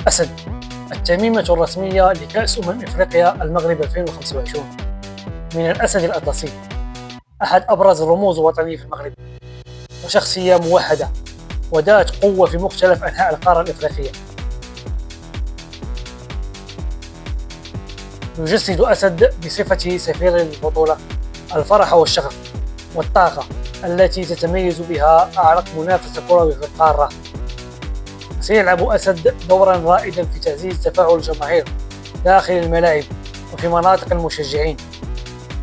الأسد، التميمة الرسمية لكأس أفريقيا المغرب 2025. من الأسد الأطلسي، أحد أبرز الرموز الوطنية في المغرب، وشخصية موحدة وذات قوة في مختلف أنحاء القارة الإفريقية. يجسد أسد بصفته سفير للبطولة الفرح والشغف والطاقة التي تتميز بها أعرق منافسة كروي في القارة. سيلعب أسد دورا رائدا في تعزيز تفاعل الجماهير داخل الملاعب وفي مناطق المشجعين،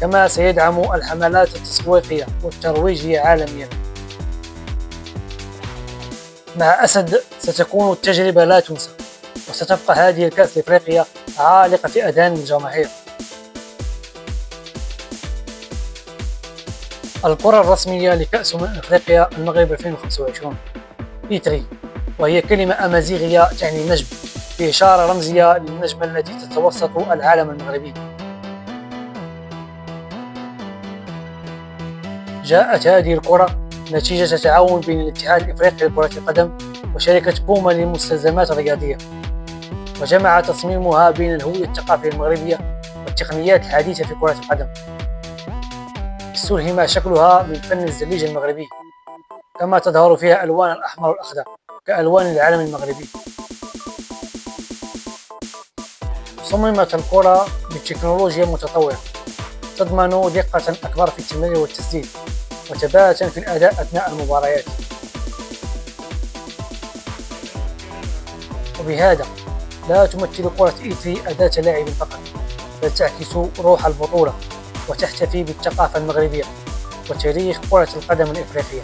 كما سيدعم الحملات التسويقية والترويجية عالميا. مع أسد ستكون التجربة لا تنسى، وستبقى هذه الكأس الإفريقية عالقة في أذهان الجماهير. القرى الرسمية لكأس أفريقيا المغرب 2025 إيتري، وهي كلمة أمازيغية تعني نجم، بإشارة رمزية للنجمة التي تتوسط العالم المغربي. جاءت هذه القرى نتيجة تعاون بين الاتحاد الإفريقي لكرة القدم وشركة بوما للمستلزمات الرياضية، وجمع تصميمها بين الهوية الثقافية المغربية والتقنيات الحديثة في كرة القدم. استلهم شكلها من فن الزليج المغربي، كما تظهر فيها ألوان الأحمر والأخضر كألوان العلم المغربي. صممت الكرة بتكنولوجيا متطورة تضمن دقة أكبر في التمرير والتسديد وثباتا في الأداء أثناء المباريات. وبهذا لا تمثل كرة إيتري أداة لاعب فقط، بل تعكس روح البطولة وتحتفي بالثقافة المغربية وتاريخ كرة القدم الإفريقية.